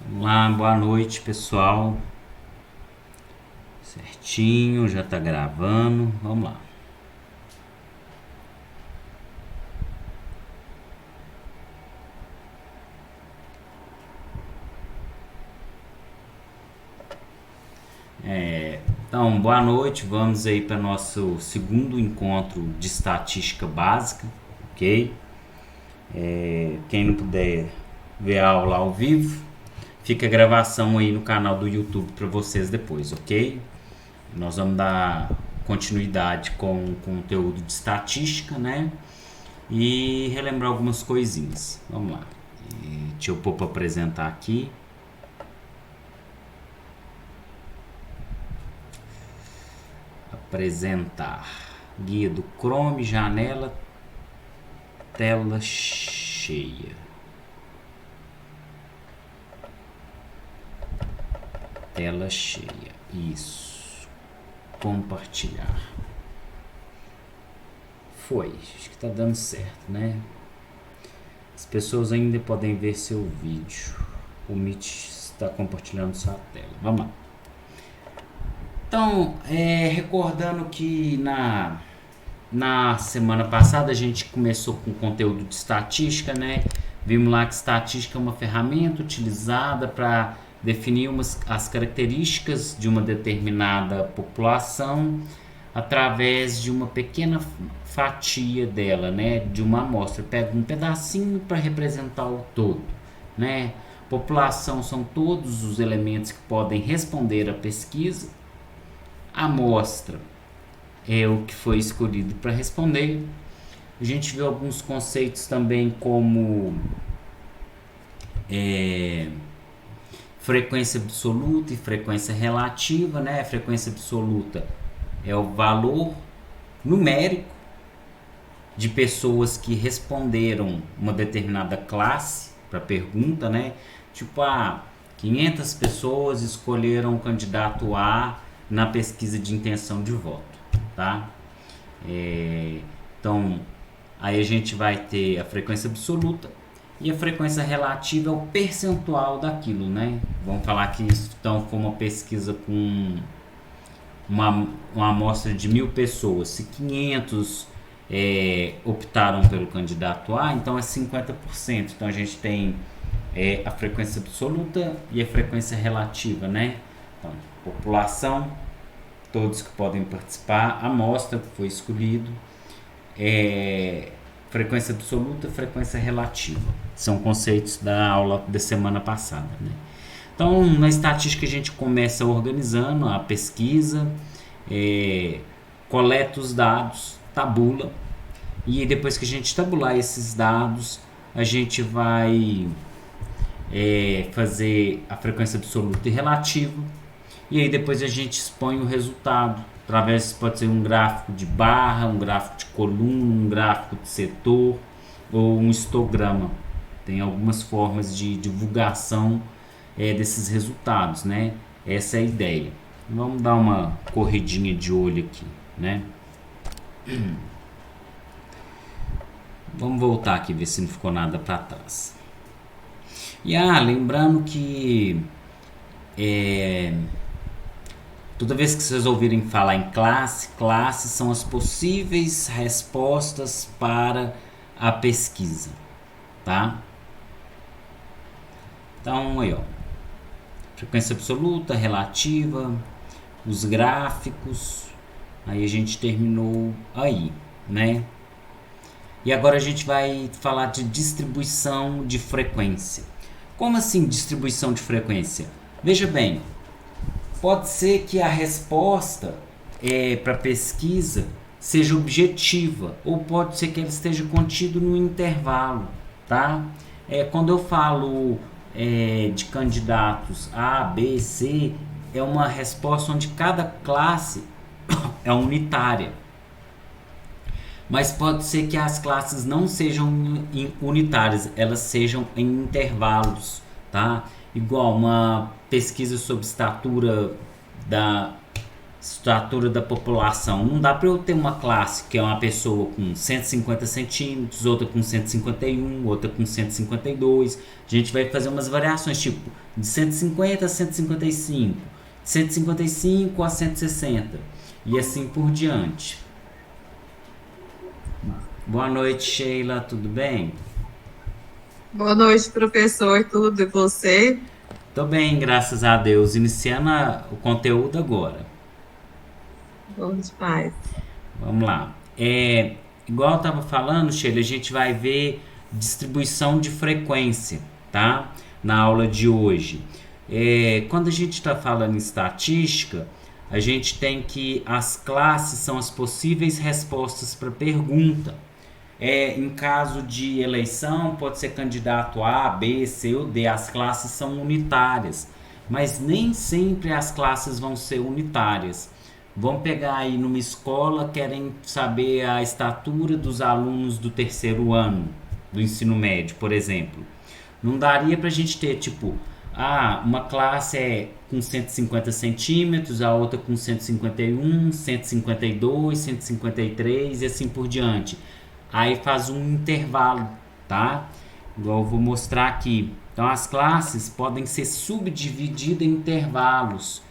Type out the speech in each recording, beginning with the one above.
Vamos lá, boa noite pessoal. Certinho, já tá gravando. Vamos lá. Então, boa noite. Vamos aí para nosso segundo encontro de estatística básica, ok? Quem não puder ver a aula ao vivo, fica a gravação aí no canal do YouTube para vocês depois, ok? Nós vamos dar continuidade com o conteúdo de estatística, né? E relembrar algumas coisinhas. Vamos lá. Deixa eu pôr para apresentar aqui. Apresentar. Guia do Chrome, janela, tela cheia. Tela cheia. Isso. Compartilhar. Foi. Acho que tá dando certo, né? As pessoas ainda podem ver seu vídeo. O Meet está compartilhando sua tela. Vamos lá. Então, recordando que na semana passada a gente começou com conteúdo de estatística, né? Vimos lá que estatística é uma ferramenta utilizada para definir as características de uma determinada população através de uma pequena fatia dela, né? De uma amostra. Pega um pedacinho para representar o todo, né? População são todos os elementos que podem responder à pesquisa. A amostra é o que foi escolhido para responder. A gente viu alguns conceitos também como frequência absoluta e frequência relativa, né? A frequência absoluta é o valor numérico de pessoas que responderam uma determinada classe para a pergunta, né? Tipo, 500 pessoas escolheram o candidato A na pesquisa de intenção de voto, tá? Então, aí a gente vai ter a frequência absoluta e a frequência relativa é o percentual daquilo, né? Vamos falar que isso então foi uma pesquisa com uma amostra de 1.000 pessoas. Se 500 optaram pelo candidato A, então é 50%. Então a gente tem a frequência absoluta e a frequência relativa, né? Então, população, todos que podem participar, amostra que foi escolhido, frequência absoluta, frequência relativa. São conceitos da aula da semana passada, né? Então, na estatística a gente começa organizando a pesquisa, coleta os dados, tabula, e depois que a gente tabular esses dados, a gente vai fazer a frequência absoluta e relativa, e aí depois a gente expõe o resultado através, pode ser um gráfico de barra, um gráfico de coluna, um gráfico de setor ou um histograma. Tem algumas formas de divulgação desses resultados, né? Essa é a ideia. Vamos dar uma corridinha de olho aqui, né? Vamos voltar aqui, ver se não ficou nada para trás. E lembrando que toda vez que vocês ouvirem falar em classes são as possíveis respostas para a pesquisa, tá? Então, aí, ó, frequência absoluta, relativa, os gráficos, aí a gente terminou aí, né? E agora a gente vai falar de distribuição de frequência. Como assim distribuição de frequência? Veja bem, pode ser que a resposta para a pesquisa seja objetiva, ou pode ser que ela esteja contida no intervalo, tá? Quando eu falo de candidatos A, B, C, é uma resposta onde cada classe é unitária. Mas pode ser que as classes não sejam unitárias, elas sejam em intervalos, tá? Igual uma pesquisa sobre estatura estatura da população. Não dá para eu ter uma classe que é uma pessoa com 150 centímetros, outra com 151, outra com 152. A gente vai fazer umas variações, tipo de 150 a 155, de 155 a 160 e assim por diante. Boa noite, Sheila, tudo bem? Boa noite, professor, tudo e você? Tô bem, graças a Deus. Iniciando o conteúdo agora. Bom demais. Vamos lá. Igual eu estava falando, Sheila, a gente vai ver distribuição de frequência, tá? Na aula de hoje. Quando a gente está falando em estatística, a gente tem que as classes são as possíveis respostas para pergunta. Em caso de eleição, pode ser candidato A, B, C ou D. As classes são unitárias, mas nem sempre as classes vão ser unitárias. Vamos pegar aí numa escola, querem saber a estatura dos alunos do terceiro ano do ensino médio, por exemplo. Não daria para a gente ter, tipo, uma classe é com 150 centímetros, a outra com 151, 152, 153 e assim por diante. Aí faz um intervalo, tá? Igual eu vou mostrar aqui. Então as classes podem ser subdivididas em intervalos.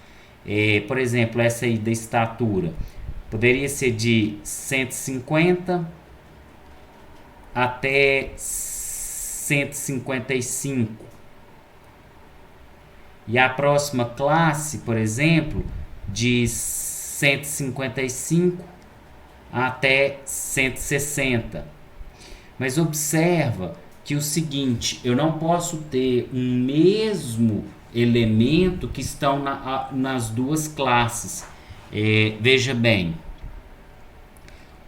Por exemplo, essa aí da estatura poderia ser de 150 até 155. E a próxima classe, por exemplo, de 155 até 160. Mas observa que o seguinte, eu não posso ter um mesmo elemento que estão nas duas classes. Veja bem,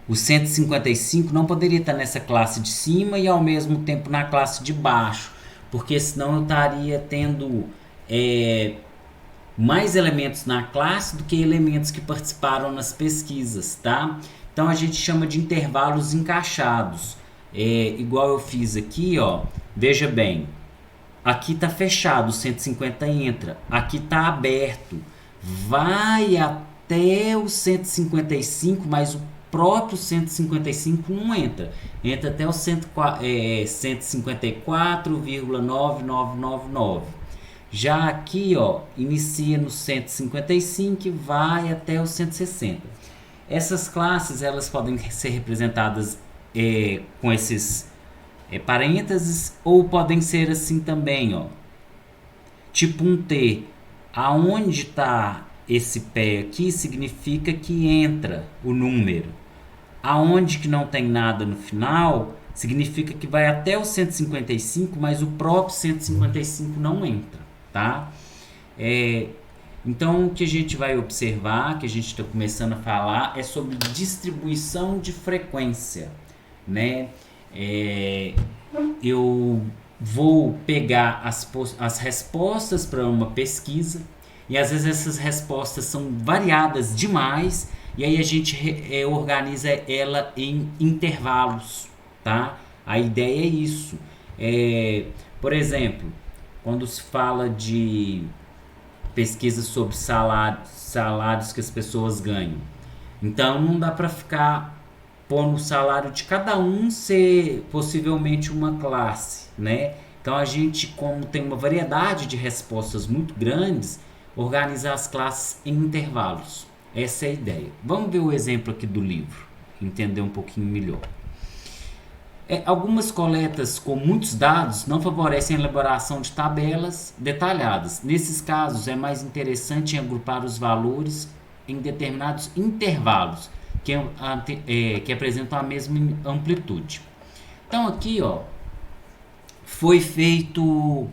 o 155 não poderia estar nessa classe de cima e ao mesmo tempo na classe de baixo, porque senão eu estaria tendo mais elementos na classe do que elementos que participaram nas pesquisas, tá? Então a gente chama de intervalos encaixados. Igual eu fiz aqui, ó. Veja bem, aqui está fechado, o 150 entra, aqui está aberto, vai até o 155, mas o próprio 155 não entra, entra até o 154,9999. Já aqui, ó, inicia no 155 e vai até o 160. Essas classes elas podem ser representadas com esses parênteses ou podem ser assim também, ó. Tipo um T. Aonde está esse pé aqui significa que entra o número. Aonde que não tem nada no final significa que vai até o 155, mas o próprio 155 não entra, tá? Então o que a gente vai observar, que a gente está começando a falar, é sobre distribuição de frequência, né? Eu vou pegar as respostas para uma pesquisa e às vezes essas respostas são variadas demais e aí a gente organiza ela em intervalos, tá? A ideia é isso. Por exemplo, quando se fala de pesquisa sobre salários que as pessoas ganham, então não dá para ficar pondo o salário de cada um ser possivelmente uma classe, né? Então a gente, como tem uma variedade de respostas muito grandes, organizar as classes em intervalos. Essa é a ideia. Vamos ver o exemplo aqui do livro, entender um pouquinho melhor. Algumas coletas com muitos dados não favorecem a elaboração de tabelas detalhadas. Nesses casos, é mais interessante agrupar os valores em determinados intervalos que apresentam a mesma amplitude. Então aqui, ó, foi feito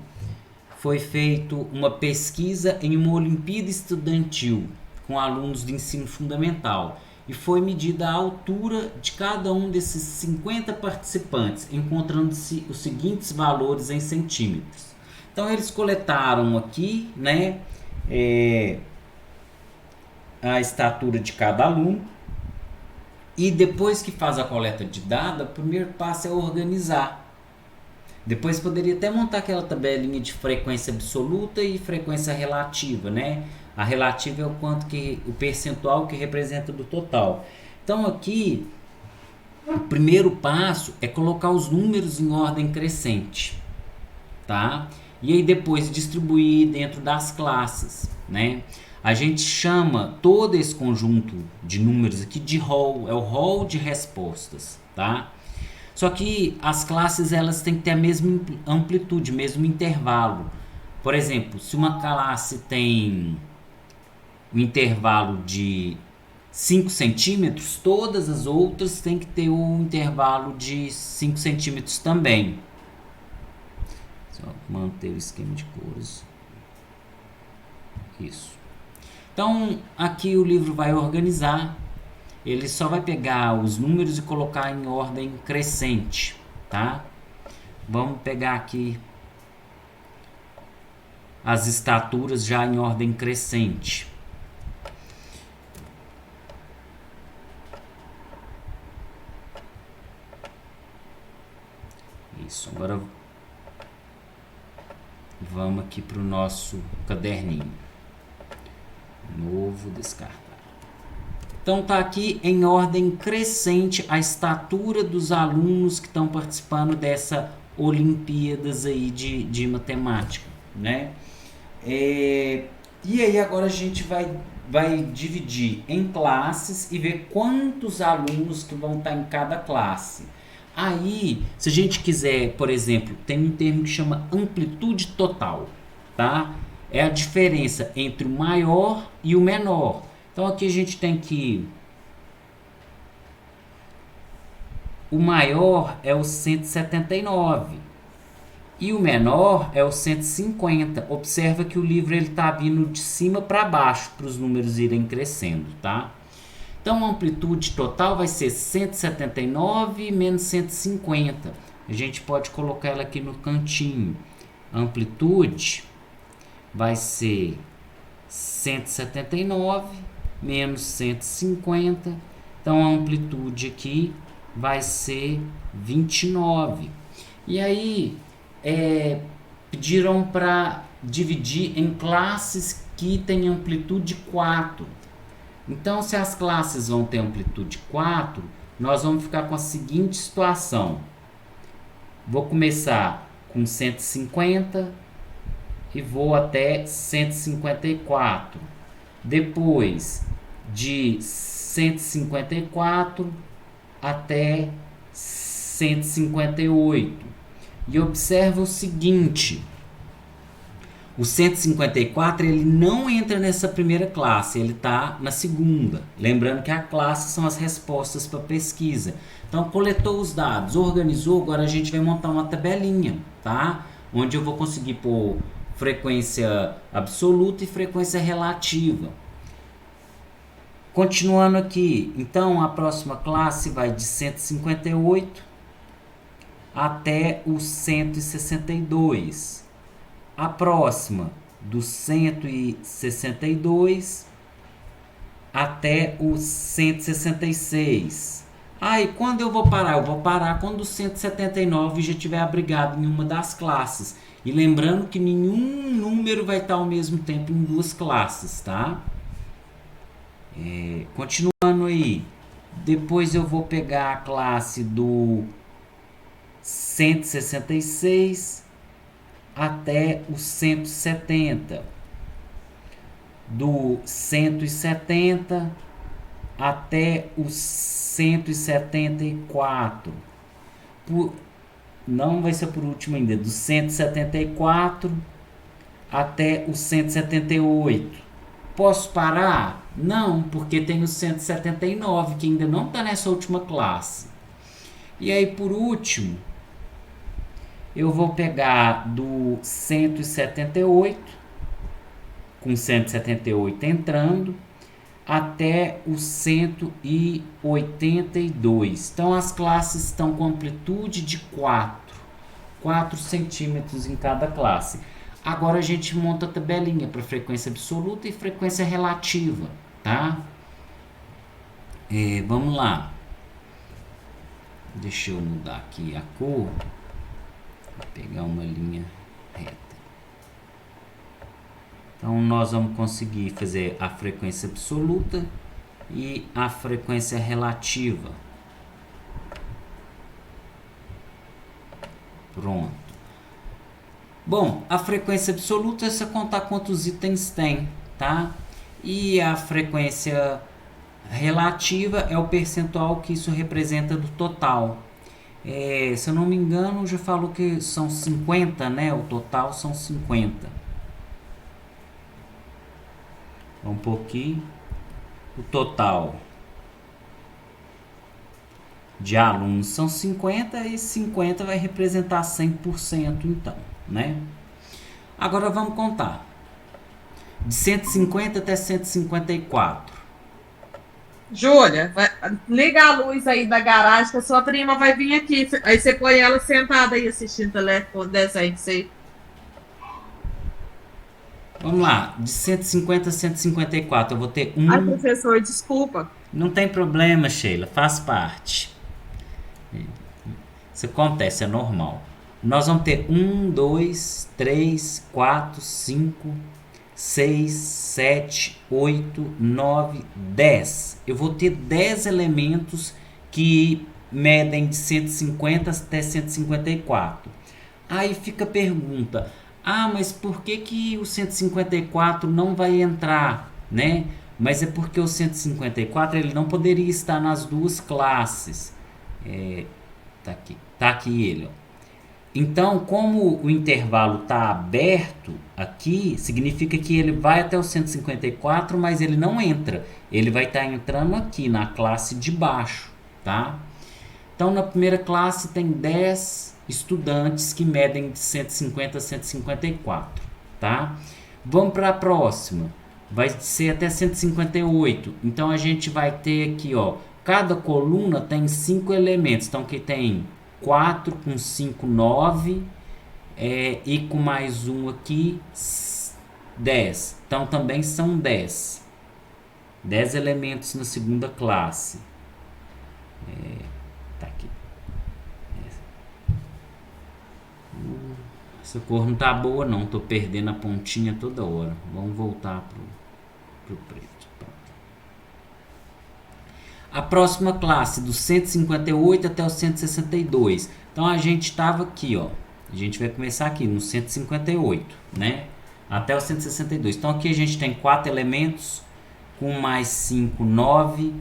uma pesquisa em uma Olimpíada Estudantil com alunos de ensino fundamental e foi medida a altura de cada um desses 50 participantes, encontrando-se os seguintes valores em centímetros. Então eles coletaram aqui, né, a estatura de cada aluno e depois que faz a coleta de dados, o primeiro passo é organizar. Depois poderia até montar aquela tabelinha de frequência absoluta e frequência relativa, né? A relativa é o percentual que representa do total. Então aqui o primeiro passo é colocar os números em ordem crescente, tá? E aí depois distribuir dentro das classes, né? A gente chama todo esse conjunto de números aqui de rol, é o rol de respostas, tá? Só que as classes elas têm que ter a mesma amplitude, mesmo intervalo. Por exemplo, se uma classe tem um intervalo de 5 centímetros, todas as outras têm que ter um intervalo de 5 centímetros também. Só manter o esquema de cores. Isso. Então, aqui o livro vai organizar. Ele só vai pegar os números e colocar em ordem crescente, tá? Vamos pegar aqui as estaturas já em ordem crescente. Isso, agora vamos aqui para o nosso caderninho. Novo, descartar. Então tá aqui em ordem crescente a estatura dos alunos que estão participando dessa Olimpíadas aí de matemática, né? E aí agora a gente vai dividir em classes e ver quantos alunos que vão estar em cada classe. Aí, se a gente quiser, por exemplo, tem um termo que chama amplitude total, tá? É a diferença entre o maior e o menor. Então aqui a gente tem que o maior é o 179 e o menor é o 150. Observa que o livro ele está vindo de cima para baixo para os números irem crescendo, tá? Então a amplitude total vai ser 179 menos 150. A gente pode colocar ela aqui no cantinho. A amplitude vai ser 179 menos 150. Então a amplitude aqui vai ser 29. E aí pediram para dividir em classes que têm amplitude 4. Então, se as classes vão ter amplitude 4, nós vamos ficar com a seguinte situação. Vou começar com 150 e vou até 154. Depois de 154 até 158. E observa o seguinte. O 154 ele não entra nessa primeira classe, ele está na segunda. Lembrando que a classe são as respostas para pesquisa. Então, coletou os dados, organizou, agora a gente vai montar uma tabelinha, tá? Onde eu vou conseguir pôr frequência absoluta e frequência relativa. Continuando aqui, então a próxima classe vai de 158 até o 162. A próxima, do 162 até o 166. E quando eu vou parar? Eu vou parar quando o 179 já estiver abrigado em uma das classes. E lembrando que nenhum número vai estar ao mesmo tempo em duas classes, tá? Continuando aí. Depois eu vou pegar a classe do 166 até o 170, do 170 até o 174, não vai ser por último ainda, do 174 até o 178. Posso parar? Não, porque tem o 179 que ainda não está nessa última classe. E aí por último eu vou pegar do 178, com 178 entrando, até o 182. Então, as classes estão com amplitude de 4 centímetros em cada classe. Agora, a gente monta a tabelinha para frequência absoluta e frequência relativa, tá? Vamos lá. Deixa eu mudar aqui a cor. Vou pegar uma linha reta. Então Então nós vamos conseguir fazer a frequência absoluta e a frequência relativa. Pronto. Bom, a frequência absoluta é você contar quantos itens tem, tá? E a frequência relativa é o percentual que isso representa do total. Se eu não me engano, já falou que são 50, né? O total são 50. Um pouquinho. O total de alunos são 50 e 50 vai representar 100%, então, né? Agora vamos contar. De 150 até 154. Júlia, liga a luz aí da garagem que a sua prima vai vir aqui. Aí você põe ela sentada aí assistindo telefone, desenho. Você... Vamos lá, de 150 a 154, eu vou ter Ai, professor, desculpa. Não tem problema, Sheila, faz parte. Isso acontece, é normal. Nós vamos ter 1, 2, 3, 4, 5, 6, 7, 8, 9, 10. Eu vou ter 10 elementos que medem de 150 até 154. Aí fica a pergunta: mas por que o 154 não vai entrar, né? Mas é porque o 154 ele não poderia estar nas duas classes. Tá aqui ele, ó. Então, como o intervalo está aberto aqui, significa que ele vai até o 154, mas ele não entra. Ele vai estar entrando aqui na classe de baixo, tá? Então, na primeira classe tem 10 estudantes que medem de 150 a 154, tá? Vamos para a próxima. Vai ser até 158. Então, a gente vai ter aqui, ó, cada coluna tem 5 elementos. Então, aqui tem 4 com 5, 9. E com mais um aqui, 10. Então, também são 10. 10 elementos na segunda classe. Tá aqui. Essa cor não tá boa não, tô perdendo a pontinha toda hora. Vamos voltar pro preto. Pronto. A próxima classe, do 158 até o 162. Então a gente estava aqui, ó. A gente vai começar aqui no 158, né? Até o 162. Então aqui a gente tem 4 elementos, com mais 5, 9.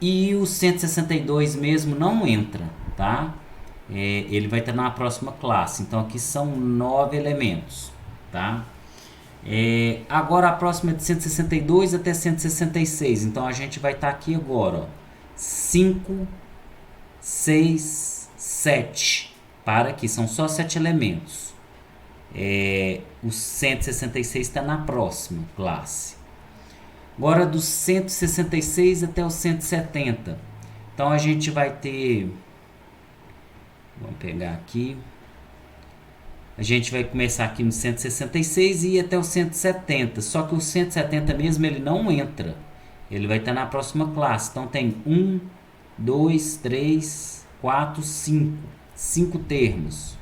E o 162 mesmo não entra, tá? Ele vai estar na próxima classe. Então aqui são 9 elementos, tá? Agora a próxima é de 162 até 166. Então a gente vai estar aqui agora, ó. 5, 6, 7. Para aqui, são só 7 elementos. O 166 está na próxima classe. Agora do 166 até o 170. Então a gente vai ter... Vamos pegar aqui. A gente vai começar aqui no 166 e ir até o 170. Só que o 170 mesmo ele não entra. Ele vai estar na próxima classe. Então tem 1, 2, 3, 4, 5. 5 termos.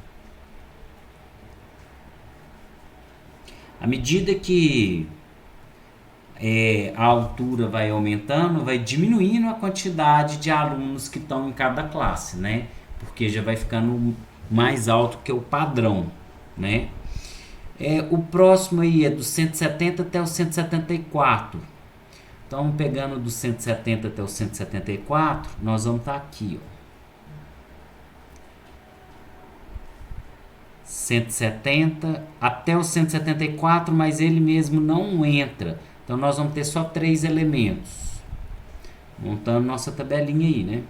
À medida que a altura vai aumentando, vai diminuindo a quantidade de alunos que estão em cada classe, né? Porque já vai ficando mais alto que o padrão, né? O próximo aí é do 170 até o 174. Então, pegando do 170 até o 174, nós vamos estar aqui, ó. 170 até o 174, mas ele mesmo não entra. Então, nós vamos ter só 3 elementos. Montando nossa tabelinha aí, né?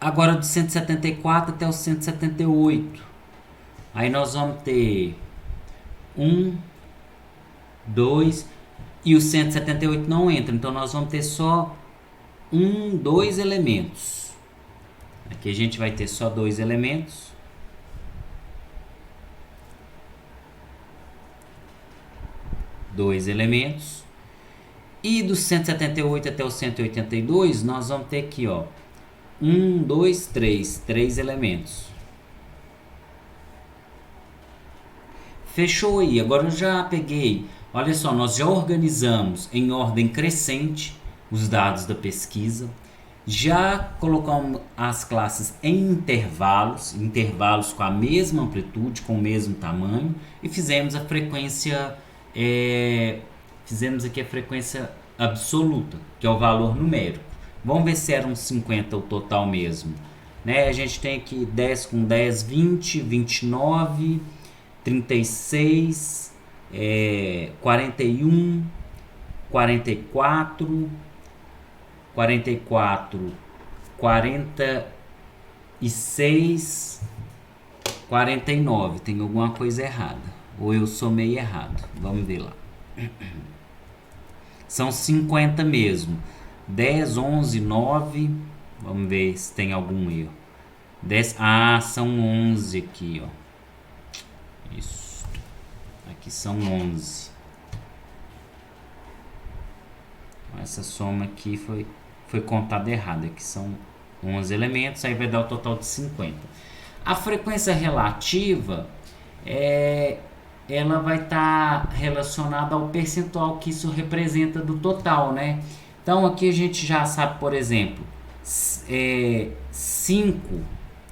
Agora do 174 até o 178. Aí nós vamos ter 1, 2 e o 178 não entra. Então, nós vamos ter só 2 elementos. Aqui a gente vai ter só 2 elementos. E do 178 até o 182, nós vamos ter aqui, ó, 1, 2, 3 elementos. Fechou aí. Agora eu já peguei. Olha só, nós já organizamos em ordem crescente os dados da pesquisa. Já colocamos as classes em intervalos com a mesma amplitude, com o mesmo tamanho, e fizemos a frequência, fizemos aqui a frequência absoluta, que é o valor numérico. Vamos ver se eram 50 o total mesmo. Né? A gente tem aqui 10 com 10, 20, 29, 36, 41, 44, 44, 46, 49. Tem alguma coisa errada. Ou eu somei errado. Vamos ver lá. São 50 mesmo. 10, 11, 9. Vamos ver se tem algum erro. 10, são 11 aqui, ó. Isso. Aqui são 11. Essa soma aqui foi contada errada. Aqui são 11 elementos, aí vai dar o total de 50. A frequência relativa, ela vai estar relacionada ao percentual que isso representa do total, né? Então aqui a gente já sabe, por exemplo, 5,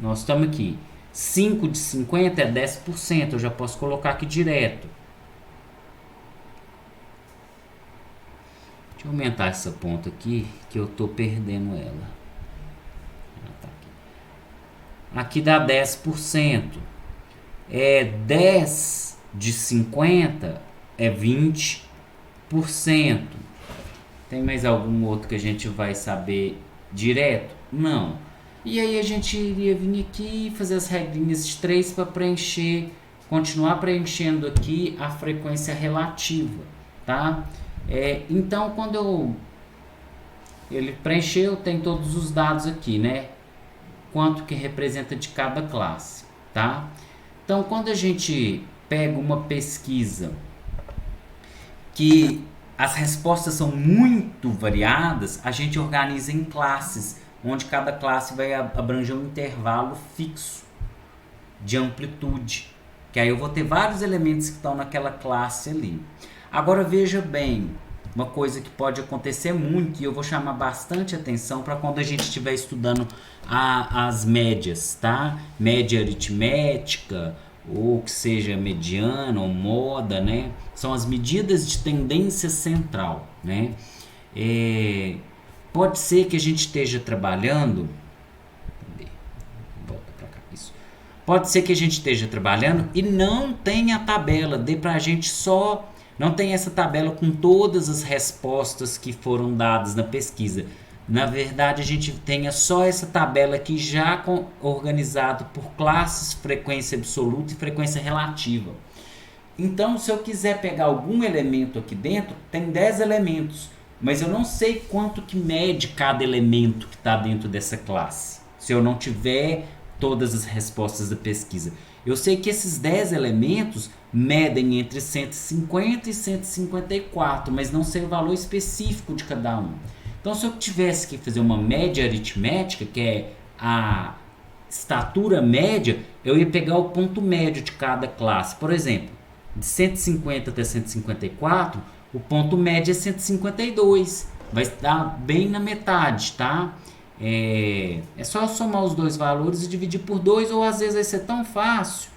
nós estamos aqui, 5 de 50 é 10%, eu já posso colocar aqui direto. Deixa eu aumentar essa ponta aqui, que eu estou perdendo ela. Aqui dá 10%. 10 de 50 é 20%. Tem mais algum outro que a gente vai saber direto? Não. E aí a gente iria vir aqui e fazer as regrinhas de 3 para preencher, continuar preenchendo aqui a frequência relativa, tá? Então quando ele preencheu, tem todos os dados aqui, né? Quanto que representa de cada classe, tá? Então quando a gente pega uma pesquisa que as respostas são muito variadas, a gente organiza em classes, onde cada classe vai abranger um intervalo fixo de amplitude, que aí eu vou ter vários elementos que estão naquela classe ali. Agora veja bem, uma coisa que pode acontecer muito, e eu vou chamar bastante atenção para quando a gente estiver estudando as médias, tá? Média aritmética, ou que seja mediana ou moda, né? São as medidas de tendência central, né? Pode ser que a gente esteja trabalhando, volta para cá, isso. Pode ser que a gente esteja trabalhando e não tenha a tabela, dê para a gente só, não tem essa tabela com todas as respostas que foram dadas na pesquisa. Na verdade, a gente tenha só essa tabela aqui já organizado por classes, frequência absoluta e frequência relativa. Então, se eu quiser pegar algum elemento aqui dentro, tem 10 elementos, mas eu não sei quanto que mede cada elemento que está dentro dessa classe, se eu não tiver todas as respostas da pesquisa. Eu sei que esses 10 elementos medem entre 150 e 154, mas não sei o valor específico de cada um. Então, se eu tivesse que fazer uma média aritmética, que é a estatura média, eu ia pegar o ponto médio de cada classe. Por exemplo, de 150 até 154, o ponto médio é 152. Vai estar bem na metade, tá? É só somar os dois valores e dividir por 2, ou às vezes vai ser tão fácil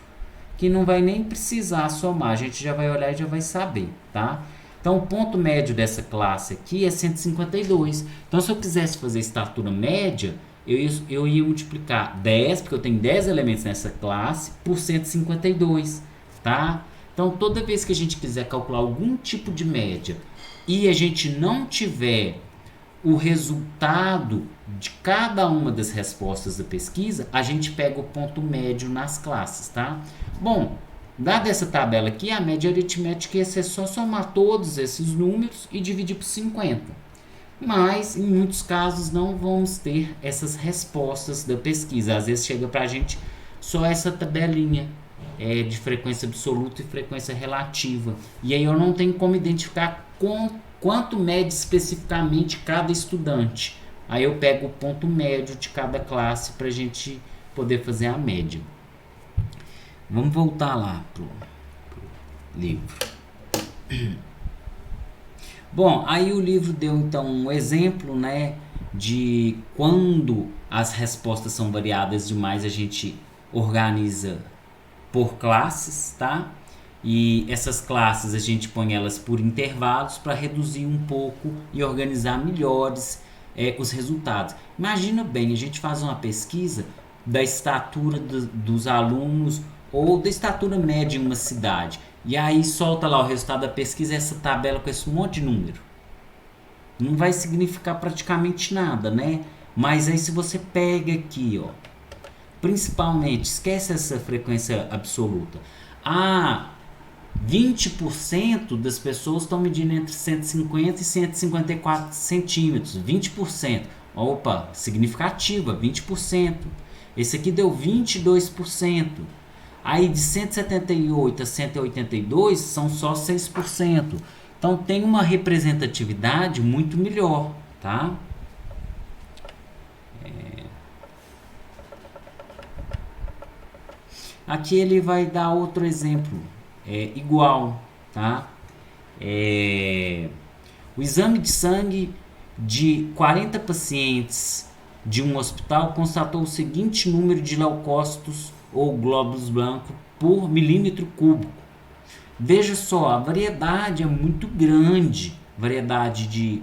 que não vai nem precisar somar. A gente já vai olhar e já vai saber, tá? Então, o ponto médio dessa classe aqui é 152. Então, se eu quisesse fazer estatura média, eu ia multiplicar 10, porque eu tenho 10 elementos nessa classe, por 152, tá? Então, toda vez que a gente quiser calcular algum tipo de média e a gente não tiver o resultado de cada uma das respostas da pesquisa, a gente pega o ponto médio nas classes, tá? Bom, dada essa tabela aqui, a média aritmética ia ser só somar todos esses números e dividir por 50. Mas, em muitos casos, não vamos ter essas respostas da pesquisa. Às vezes chega para a gente só essa tabelinha de frequência absoluta e frequência relativa. E aí eu não tenho como identificar quanto mede especificamente cada estudante. Aí eu pego o ponto médio de cada classe para a gente poder fazer a média. Vamos voltar lá livro. Bom, aí o livro deu então um exemplo, né, de quando as respostas são variadas demais, a gente organiza por classes, tá? E essas classes a gente põe elas por intervalos para reduzir um pouco e organizar melhores os resultados. Imagina bem, a gente faz uma pesquisa da estatura dos alunos ou da estatura média em uma cidade. E aí solta lá o resultado da pesquisa, essa tabela com esse monte de número. Não vai significar praticamente nada, né? Mas aí se você pega aqui, ó, principalmente, esquece essa frequência absoluta. 20% das pessoas estão medindo entre 150 e 154 centímetros. 20%. Opa, significativa, 20%. Esse aqui deu 22%. Aí de 178 a 182 são só 6%. Então tem uma representatividade muito melhor, tá? Aqui ele vai dar outro exemplo, igual, tá? O exame de sangue de 40 pacientes de um hospital constatou o seguinte número de leucócitos ou glóbulos brancos por milímetro cúbico. Veja só, a variedade é muito grande, variedade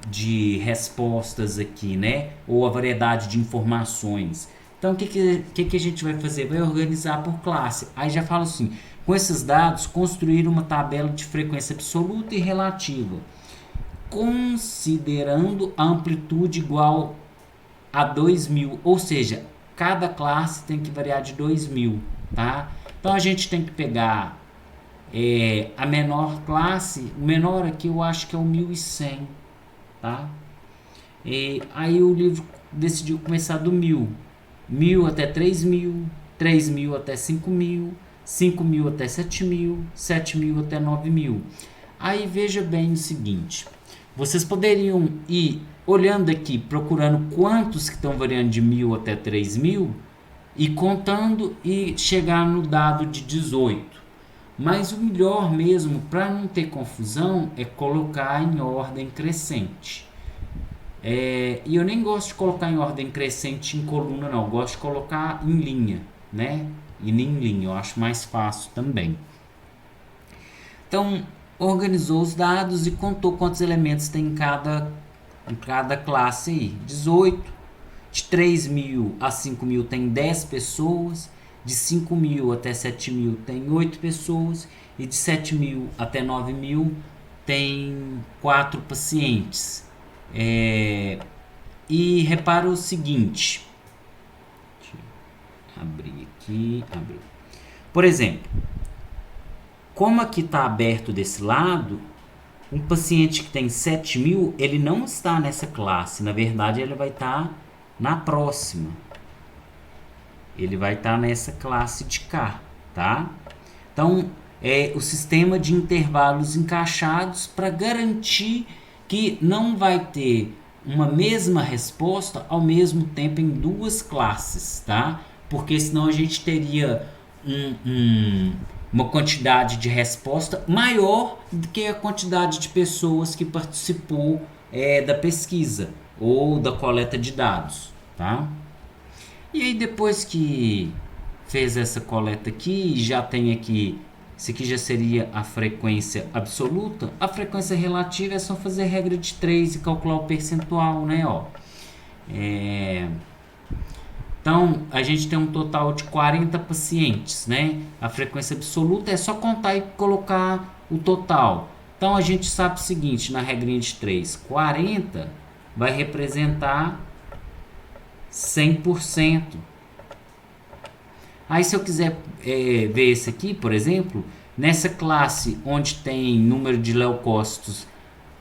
de respostas aqui, né? Ou a variedade de informações. Então, o que a gente vai fazer? Vai organizar por classe. Aí já fala assim, com esses dados, construir uma tabela de frequência absoluta e relativa, considerando a amplitude igual a 2000, ou seja, cada classe tem que variar de 2000, tá? Então, a gente tem que pegar a menor classe, o menor aqui eu acho que é o 1100, tá? Aí o livro decidiu começar do 1000. 1000 até 3000, 3000 até 5000, 5000 até 7000, 7000 até 9000. Aí veja bem o seguinte, vocês poderiam ir olhando aqui, procurando quantos que estão variando de 1000 até 3000 e contando e chegar no dado de 18. Mas o melhor mesmo, para não ter confusão, é colocar em ordem crescente. E eu nem gosto de colocar em ordem crescente em coluna, não. Eu gosto de colocar em linha, né? E nem em linha, eu acho mais fácil também. Então, organizou os dados e contou quantos elementos tem em cada classe aí. 18. De 3000 a 5000 tem 10 pessoas. De 5000 até 7000 tem 8 pessoas. E de 7000 até 9000 tem 4 pacientes. E repara o seguinte, deixa eu abrir aqui, abriu. Por exemplo, como aqui está aberto desse lado, um paciente que tem 7000, ele não está nessa classe, na verdade ele vai estar na próxima, ele vai estar nessa classe de cá, tá? Então, o sistema de intervalos encaixados para garantir que não vai ter uma mesma resposta ao mesmo tempo em duas classes, tá? Porque senão a gente teria uma quantidade de resposta maior do que a quantidade de pessoas que participou da pesquisa ou da coleta de dados, tá? E aí depois que fez essa coleta aqui, já tem aqui, isso aqui já seria a frequência absoluta. A frequência relativa é só fazer a regra de 3 e calcular o percentual, né? Então, a gente tem um total de 40 pacientes, né? A frequência absoluta é só contar e colocar o total. Então, a gente sabe o seguinte, na regrinha de 3, 40 vai representar 100%. Aí se eu quiser ver esse aqui, por exemplo, nessa classe onde tem número de leucócitos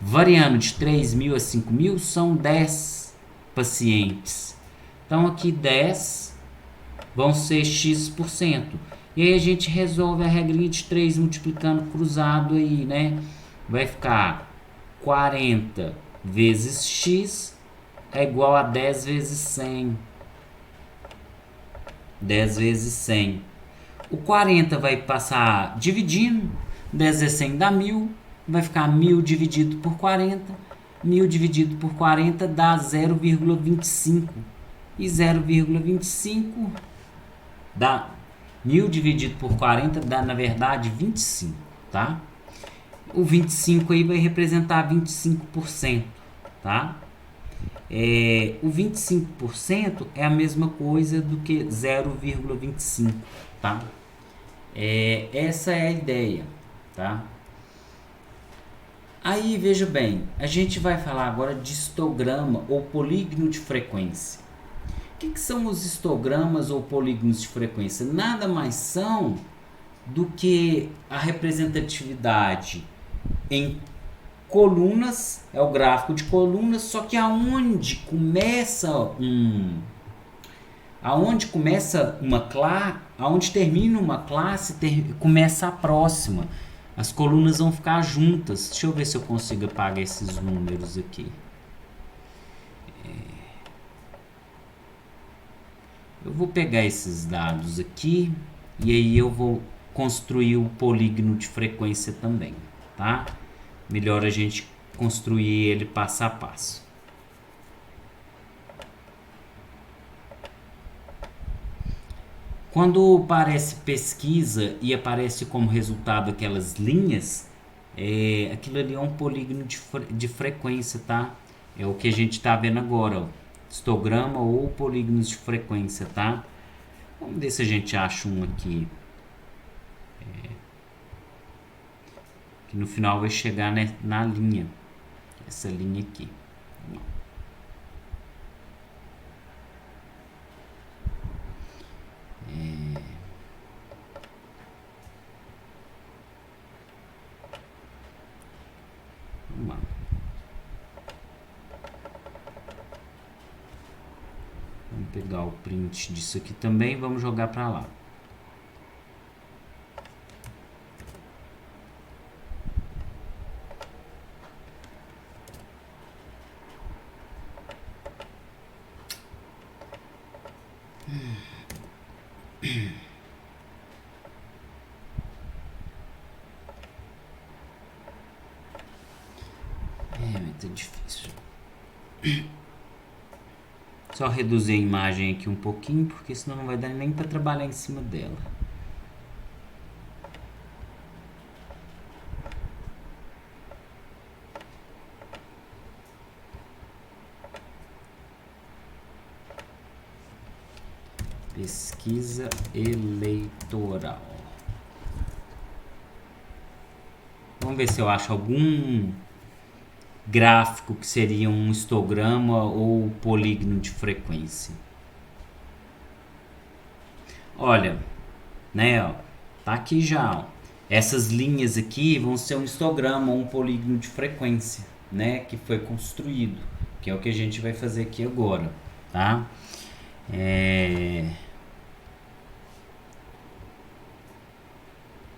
variando de 3000 a 5000, são 10 pacientes. Então aqui 10 vão ser X%. E aí a gente resolve a regrinha de 3 multiplicando cruzado aí, né? Vai ficar 40 vezes X é igual a 10 vezes 100. 10 vezes 100. O 40 vai passar dividindo, 10 vezes 100 dá 1000, vai ficar 1000 dividido por 40. 1000 dividido por 40 dá 0,25. E 0,25 dá 1000 dividido por 40 dá, na verdade, 25, tá? O 25 aí vai representar 25%, tá? O 25% é a mesma coisa do que 0,25, tá? Essa é a ideia, tá? Aí, veja bem, a gente vai falar agora de histograma ou polígono de frequência. O que são os histogramas ou polígonos de frequência? Nada mais são do que a representatividade em colunas, é o gráfico de colunas, só que aonde começa uma classe, aonde termina uma classe, começa a próxima. As colunas vão ficar juntas. Deixa eu ver se eu consigo apagar esses números aqui. Eu vou pegar esses dados aqui e aí eu vou construir o polígono de frequência também, tá? Melhor a gente construir ele passo a passo. Quando aparece pesquisa e aparece como resultado aquelas linhas, aquilo ali é um polígono de frequência, tá? É o que a gente está vendo agora, ó. Histograma ou polígonos de frequência, tá? Vamos ver se a gente acha um aqui. Que no final vai chegar na linha. Essa linha aqui. Vamos lá. Vamos pegar o print disso aqui também e vamos jogar para lá. É muito difícil. Só reduzir a imagem aqui um pouquinho, porque senão não vai dar nem para trabalhar em cima dela. Pesquisa eleitoral. Vamos ver se eu acho algum gráfico que seria um histograma ou polígono de frequência. Olha, né, ó, tá aqui já, ó. Essas linhas aqui vão ser um histograma ou um polígono de frequência, né, que foi construído, que é o que a gente vai fazer aqui agora, tá?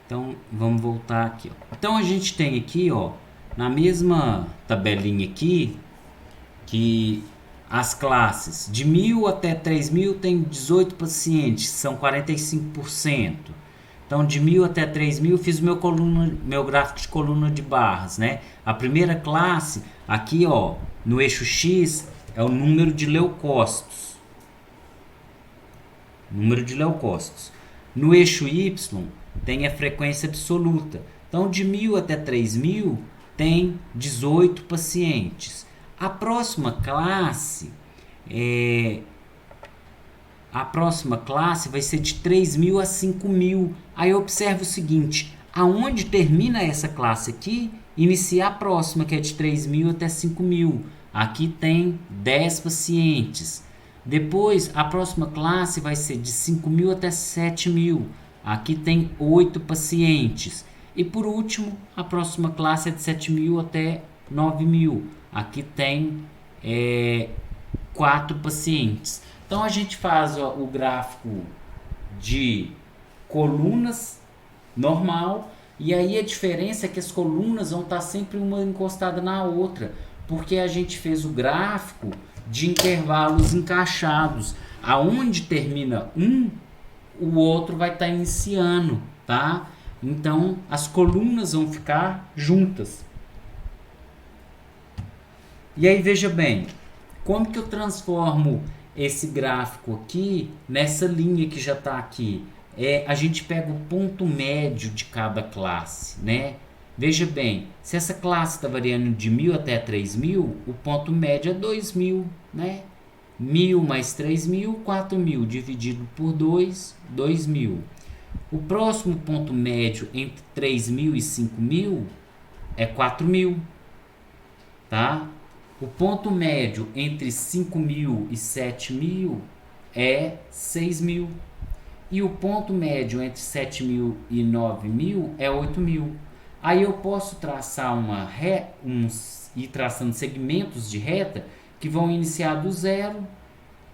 Então, vamos voltar aqui, ó. Então, a gente tem aqui, ó, na mesma tabelinha aqui, que as classes de 1000 até 3000 tem 18 pacientes, são 45%. Então, de 1000 até 3000, fiz meu gráfico de coluna de barras, né? A primeira classe, aqui, ó, no eixo X, é o número de leucócitos. Número de leucócitos. No eixo Y, tem a frequência absoluta. Então, de 1000 até 3000, tem 18 pacientes. A próxima classe vai ser de 3.000 a 5.000. Aí observe o seguinte, aonde termina essa classe aqui, inicia a próxima, que é de 3.000 até 5.000. Aqui tem 10 pacientes. Depois, a próxima classe vai ser de 5.000 até 7.000. Aqui tem 8 pacientes. E por último, a próxima classe é de 7.000 até 9.000. Aqui tem 4 pacientes. Então a gente faz o gráfico de colunas normal. E aí a diferença é que as colunas vão estar sempre uma encostada na outra. Porque a gente fez o gráfico de intervalos encaixados. Aonde termina um, o outro vai estar iniciando, tá? Então, as colunas vão ficar juntas. E aí, veja bem, como que eu transformo esse gráfico aqui nessa linha que já está aqui? A gente pega o ponto médio de cada classe, né? Veja bem, se essa classe está variando de 1.000 até 3.000, o ponto médio é 2.000, né? 1.000 mais 3.000, 4.000, dividido por 2, 2.000. O próximo ponto médio entre 3.000 e 5.000 é 4.000, tá? O ponto médio entre 5.000 e 7.000 é 6.000. E o ponto médio entre 7.000 e 9.000 é 8.000. Aí eu posso traçar ir traçando segmentos de reta que vão iniciar do zero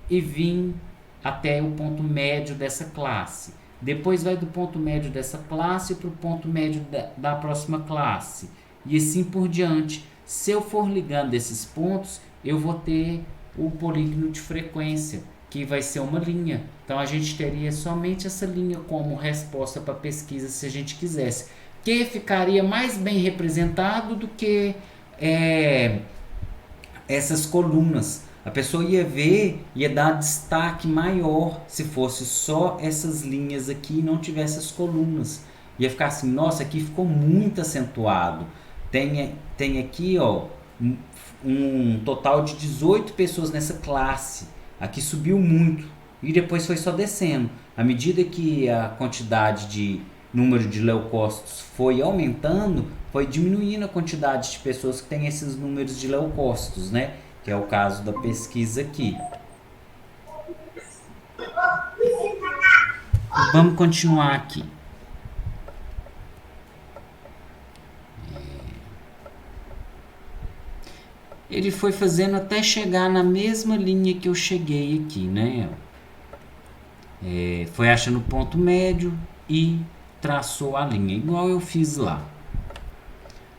e vir até o ponto médio dessa classe. Depois vai do ponto médio dessa classe para o ponto médio da próxima classe. E assim por diante. Se eu for ligando esses pontos, eu vou ter o polígono de frequência, que vai ser uma linha. Então a gente teria somente essa linha como resposta para a pesquisa se a gente quisesse. Que ficaria mais bem representado do que essas colunas. A pessoa ia ver, ia dar destaque maior se fosse só essas linhas aqui e não tivesse as colunas. Ia ficar assim, nossa, aqui ficou muito acentuado. Tem aqui, ó, um total de 18 pessoas nessa classe. Aqui subiu muito e depois foi só descendo. À medida que a quantidade de número de leucócitos foi aumentando, foi diminuindo a quantidade de pessoas que têm esses números de leucócitos, né? Que é o caso da pesquisa aqui. Vamos continuar aqui. Ele foi fazendo até chegar na mesma linha que eu cheguei aqui, né? Foi achando o ponto médio e traçou a linha, igual eu fiz lá.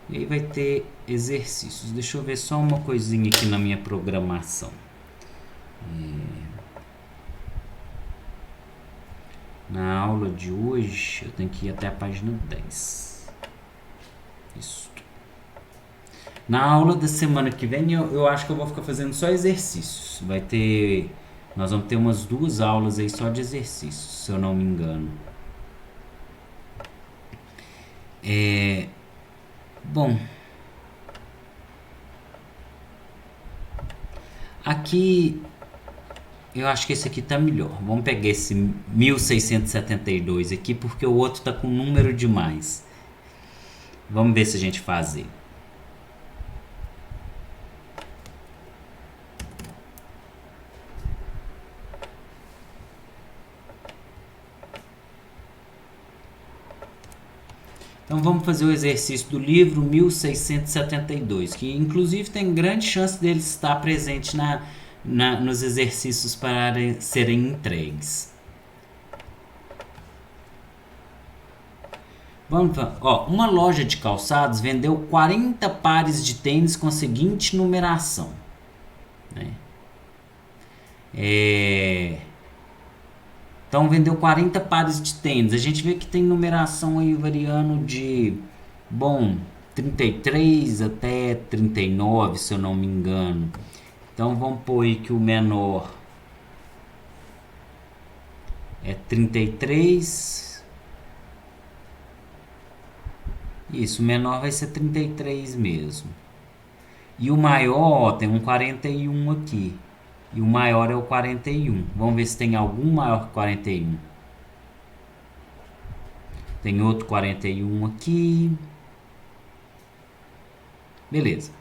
E aí vai ter exercícios. Deixa eu ver só uma coisinha aqui na minha programação. Na aula de hoje, eu tenho que ir até a página 10. Isso. Na aula da semana que vem, eu acho que eu vou ficar fazendo só exercícios. Nós vamos ter umas 2 aulas aí só de exercícios, se eu não me engano. Bom, aqui eu acho que esse aqui tá melhor. Vamos pegar esse 1672 aqui, porque o outro tá com número demais. Vamos ver se a gente faz ele. Então vamos fazer o exercício do livro 1672, que inclusive tem grande chance dele estar presente nos exercícios para serem entregues. Uma loja de calçados vendeu 40 pares de tênis com a seguinte numeração, né? Então vendeu 40 pares de tênis. A gente vê que tem numeração aí variando de 33 até 39, se eu não me engano. Então vamos pôr aí que o menor é 33. Isso, o menor vai ser 33 mesmo. E o maior, tem um 41 aqui. E o maior é o 41. Vamos ver se tem algum maior que 41. Tem outro 41 aqui. Beleza.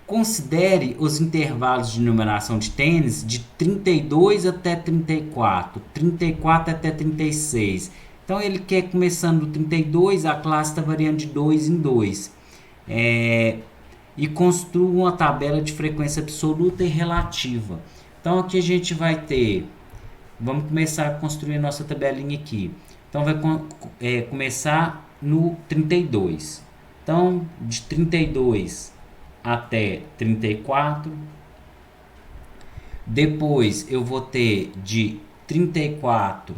Considere os intervalos de numeração de tênis de 32 até 34. 34 até 36. Então ele quer começando do 32, a classe está variando de 2 em 2. E construa uma tabela de frequência absoluta e relativa. Então aqui a gente vai ter, vamos começar a construir nossa tabelinha aqui. Então vai começar no 32. Então de 32 até 34. Depois eu vou ter de 34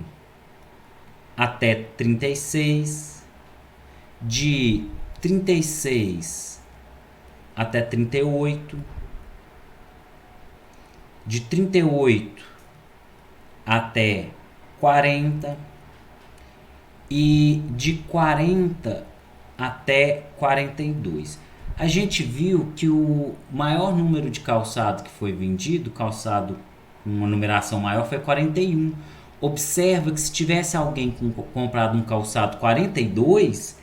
até 36. de 36 até 38, de 38 até 40 e de 40 até 42. A gente viu que o maior número de calçado que foi vendido, calçado com uma numeração maior, foi 41. Observa que se tivesse alguém comprado um calçado 42,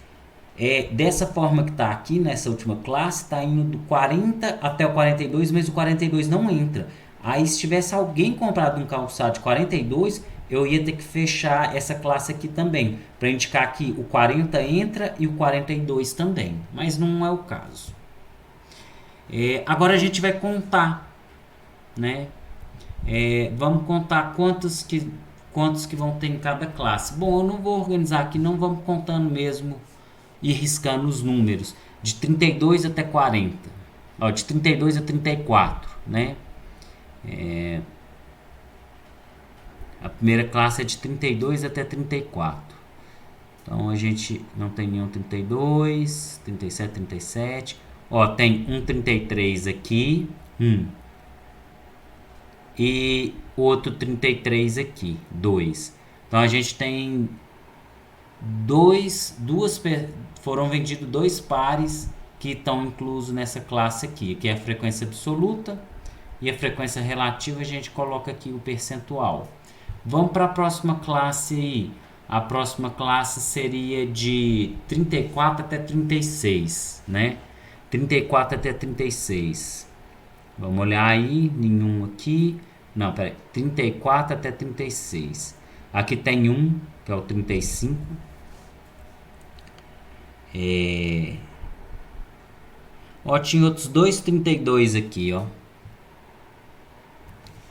dessa forma que está aqui nessa última classe, está indo do 40 até o 42, mas o 42 não entra. Aí se tivesse alguém comprado um calçado de 42, eu ia ter que fechar essa classe aqui também, para indicar que o 40 entra e o 42 também, mas não é o caso. Agora a gente vai contar, né? Vamos contar quantos que vão ter em cada classe. Bom, eu não vou organizar aqui, não, vamos contando mesmo e riscando os números, de 32 até 40, de 32 a 34, né? A primeira classe é de 32 até 34. Então a gente não tem nenhum 32, 37, 37. Tem um 33 aqui. E outro 33 aqui. 2. Então a gente tem foram vendidos 2 pares que estão inclusos nessa classe aqui, que é a frequência absoluta e a frequência relativa. A gente coloca aqui o percentual. Vamos para a próxima classe aí. A próxima classe seria de 34 até 36, né? 34 até 36. Vamos olhar aí, nenhum aqui. Não, peraí. 34 até 36. Aqui tem um, que é o 35. Tinha outros dois 32 aqui, ó.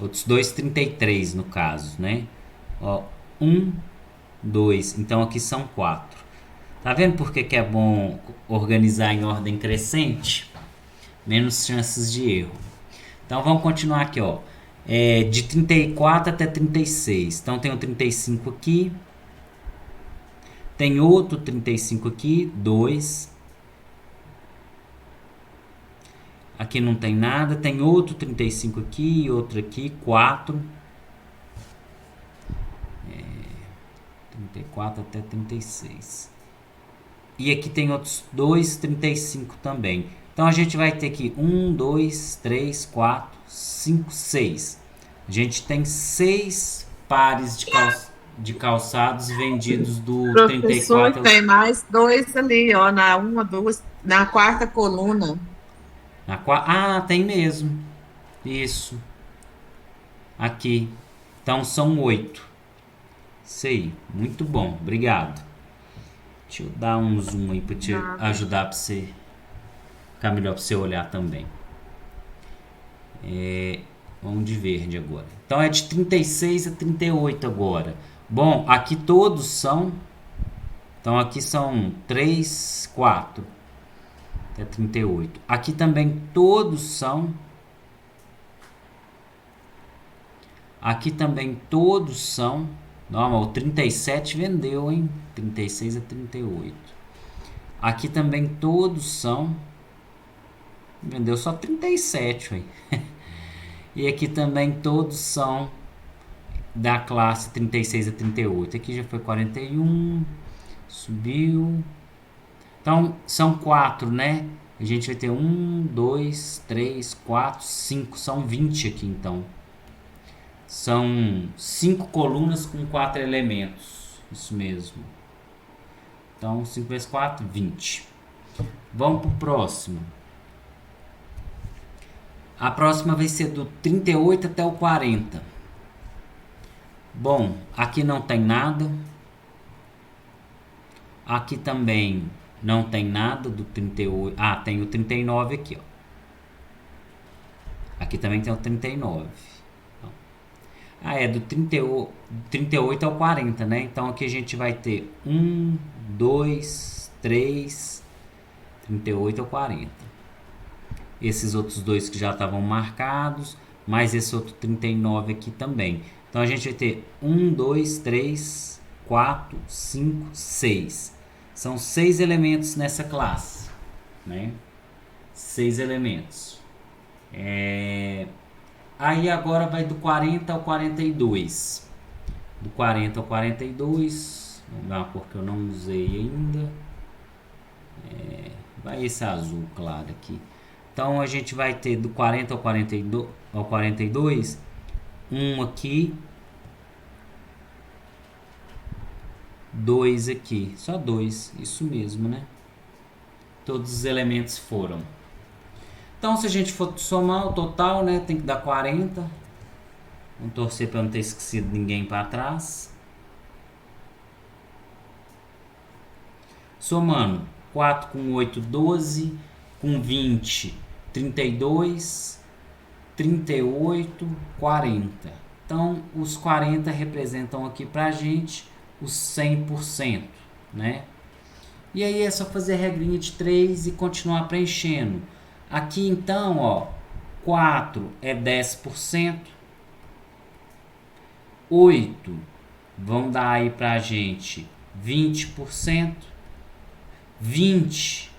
Outros dois 33 no caso, né? 1, 2. Então aqui são 4. Tá vendo por que é bom organizar em ordem crescente? Menos chances de erro. Então vamos continuar aqui, ó. De 34 até 36. Então tem o 35 aqui. Tem outro 35 aqui, 2. Aqui não tem nada. Tem outro 35 aqui, outro aqui, 4. 34 até 36. E aqui tem outros 2 35 também. Então a gente vai ter aqui 1, 2, 3, 4, 5, 6. A gente tem 6 pares de calçados vendidos do Professor, 34 tem mais 2 ali, ó, na quarta coluna. tem mesmo. Isso. Aqui. Então são 8. Isso aí. Muito bom. Obrigado. Deixa eu dar um zoom aí para te ajudar, para você ficar melhor, para você olhar também. Vamos de verde agora. Então é de 36 a 38 agora. Bom, aqui todos são. Então aqui são 3, 4 até 38. Aqui também todos são. Aqui também todos são. Não, o 37 vendeu, hein? 36 a 38. Aqui também todos são. Vendeu só 37, hein? E aqui também todos são da classe 36 a 38. Aqui já foi 41. Subiu. Então, são 4, né? A gente vai ter 1, 2, 3, 4, 5. São 20 aqui, então. São 5 colunas com 4 elementos. Isso mesmo. Então, 5 vezes 4, 20. Vamos para o próximo. A próxima vai ser do 38 até o 40. Bom, aqui não tem nada. Aqui também não tem nada do 38. Tem o 39 aqui, ó. Aqui também tem o 39. Do 38 ao 40, né? Então aqui a gente vai ter 1, 2, 3, 38 ao 40. Esses outros dois que já estavam marcados, mais esse outro 39 aqui também. Então a gente vai ter 1, 2, 3, 4, 5, 6. São 6 elementos nessa classe, né? 6 elementos. Aí agora vai do 40 ao 42. Do 40 ao 42. Vamos ver uma cor que eu não usei ainda. Vai esse azul claro aqui. Então a gente vai ter do 40 ao 42 um aqui, 2 aqui, só 2, isso mesmo, né? Todos os elementos foram. Então se a gente for somar o total, né, tem que dar 40. Vamos torcer para não ter esquecido ninguém para trás. Somando 4 com 8, 12, com 20, 32, 38, 40. Então, os 40 representam aqui pra gente os 100%, né? E aí é só fazer a regrinha de 3 e continuar preenchendo. Aqui então, ó, 4 é 10%, 8 vão dar aí pra gente 20%, 20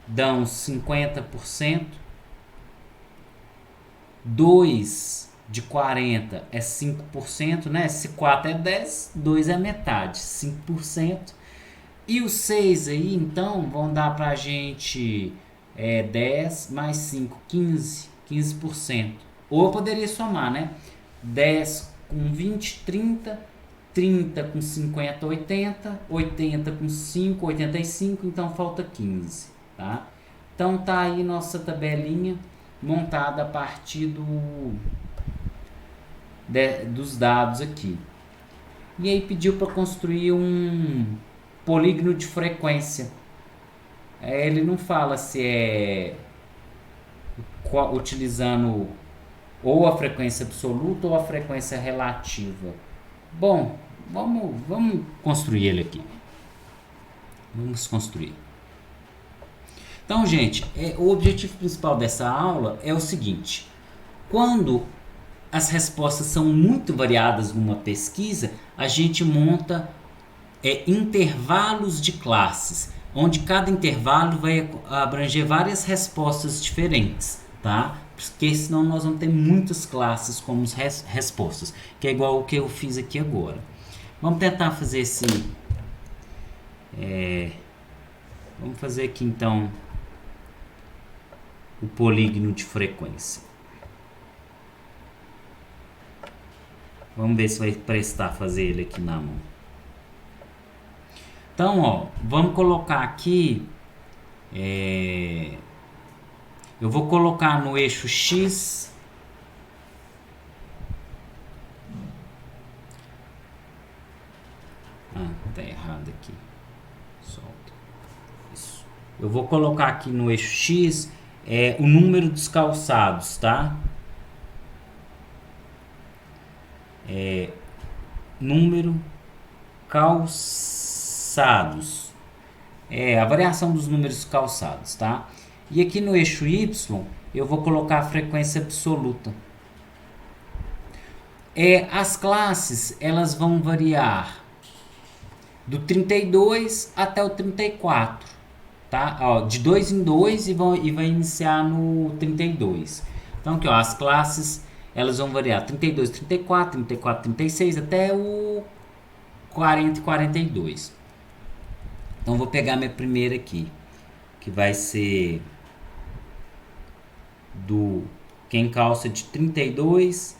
dão 50%, 2 de 40 é 5%, né? Se 4 é 10, 2 é metade, 5%. E os 6 aí, então, vão dar pra gente 10 mais 5, 15, 15%. Ou eu poderia somar, né? 10 com 20, 30, 30 com 50, 80, 80 com 5, 85, então falta 15, tá? Então tá aí nossa tabelinha montada a partir dos dados aqui. E aí pediu para construir um polígono de frequência. Ele não fala se é utilizando ou a frequência absoluta ou a frequência relativa. Bom, vamos construir ele aqui. Vamos construir. Então, gente, o objetivo principal dessa aula é o seguinte: quando as respostas são muito variadas numa pesquisa, a gente monta intervalos de classes, onde cada intervalo vai abranger várias respostas diferentes, tá? Porque senão nós vamos ter muitas classes como respostas, que é igual o que eu fiz aqui agora. Vamos tentar fazer esse... vamos fazer aqui então o polígono de frequência. Vamos ver se vai prestar fazer ele aqui na mão. Então, ó, vamos colocar aqui... eu vou colocar no eixo X... tá errado aqui. Solta. Isso. Eu vou colocar aqui no eixo X o número dos calçados, tá? Número calçados. A variação dos números calçados, tá? E aqui no eixo Y, eu vou colocar a frequência absoluta. As classes, elas vão variar do 32 até o 34, tá? Ó, de 2 em 2 e vai iniciar no 32. Então aqui, ó, as classes, elas vão variar 32, 34, 34, 36 até o 40 e 42. Então vou pegar minha primeira aqui, que vai ser do quem calça de 32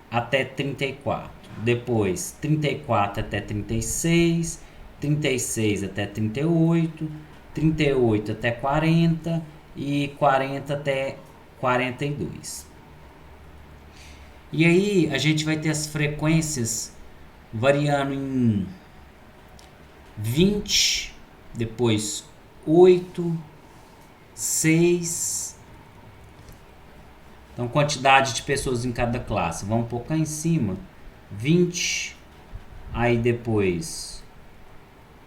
até 34. Depois 34 até 36, 36 até 38, 38 até 40 e 40 até 42. E aí a gente vai ter as frequências variando em 20, depois 8, 6. Então, quantidade de pessoas em cada classe. Vamos pôr cá em cima. 20. Aí depois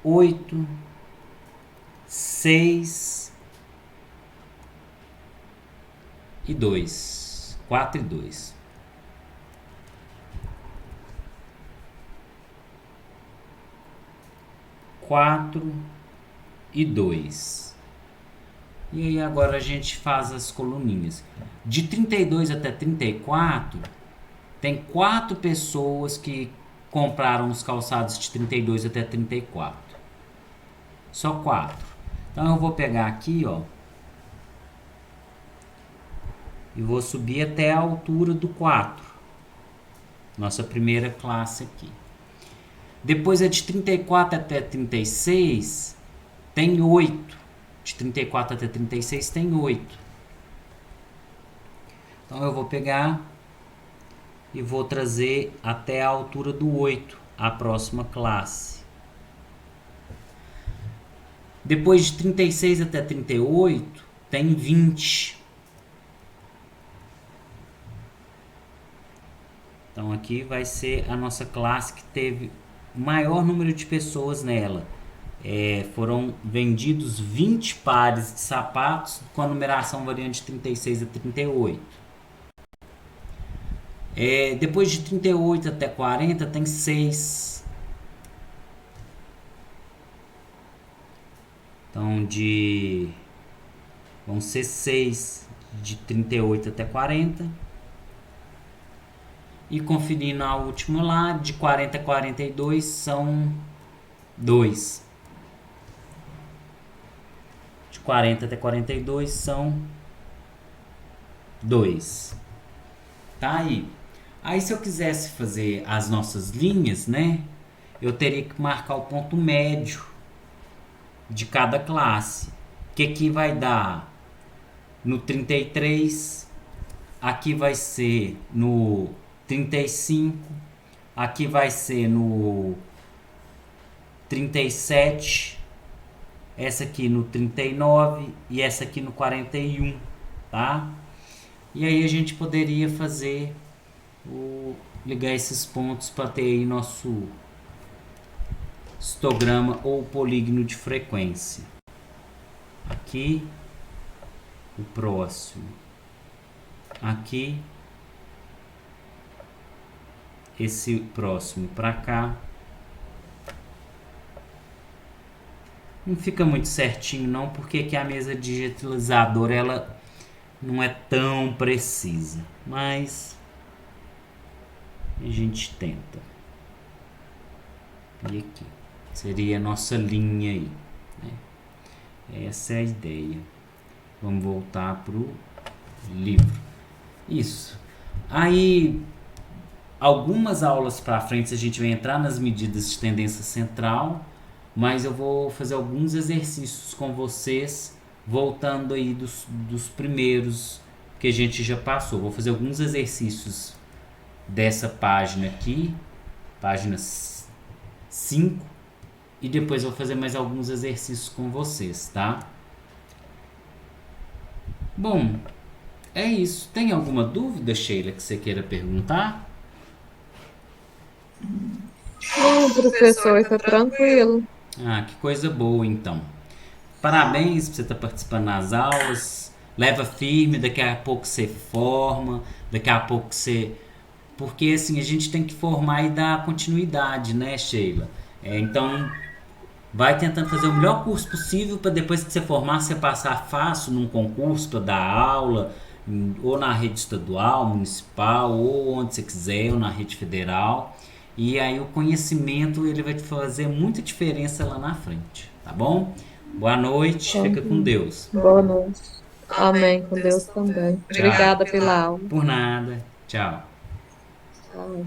8, 6 e 2. 4 e 2. Quatro, e 2. E aí agora a gente faz as coluninhas. De 32 até 34, tem 4 pessoas que compraram os calçados de 32 até 34. Só 4. Então eu vou pegar aqui, ó, e vou subir até a altura do 4. Nossa primeira classe aqui. Depois é de 34 até 36, tem 8. De 34 até 36 tem 8. Então eu vou pegar e vou trazer até a altura do 8, a próxima classe. Depois de 36 até 38, tem 20. Então aqui vai ser a nossa classe que teve o maior número de pessoas nela. Foram vendidos 20 pares de sapatos com a numeração variando de 36 a 38. Depois de 38 até 40 tem 6. Então vão ser 6 de 38 até 40. E conferindo a última lá, de 40 a 42 são 2. De 40 até 42 são 2. Tá aí. Aí se eu quisesse fazer as nossas linhas, né? Eu teria que marcar o ponto médio de cada classe. Que aqui vai dar no 33, aqui vai ser no 35, aqui vai ser no 37, essa aqui no 39 e essa aqui no 41, tá? E aí a gente poderia fazer ligar esses pontos para ter aí nosso histograma ou polígono de frequência. Aqui o próximo, aqui esse próximo para cá. Não fica muito certinho não, porque aqui a mesa digitalizadora ela não é tão precisa, mas a gente tenta. E aqui seria a nossa linha aí, né? Essa é a ideia. Vamos voltar pro livro. Isso. Aí algumas aulas para frente a gente vai entrar nas medidas de tendência central, mas eu vou fazer alguns exercícios com vocês, voltando aí dos primeiros que a gente já passou. Vou fazer alguns exercícios dessa página aqui, página 5, e depois eu vou fazer mais alguns exercícios com vocês, tá? Bom, é isso. Tem alguma dúvida, Sheila, que você queira perguntar? Não, professor, está tranquilo. Ah, que coisa boa, então. Parabéns por você estar participando das aulas. Leva firme, daqui a pouco você forma, daqui a pouco você... Porque, assim, a gente tem que formar e dar continuidade, né, Sheila? Então, vai tentando fazer o melhor curso possível para depois que você formar, você passar fácil num concurso para dar aula, ou na rede estadual, municipal, ou onde você quiser, ou na rede federal. E aí o conhecimento ele vai te fazer muita diferença lá na frente, tá bom? Boa noite, fica com Deus. Boa noite. Amém, com Deus também. Tchau. Obrigada pela aula. Por nada. Tchau. Tchau.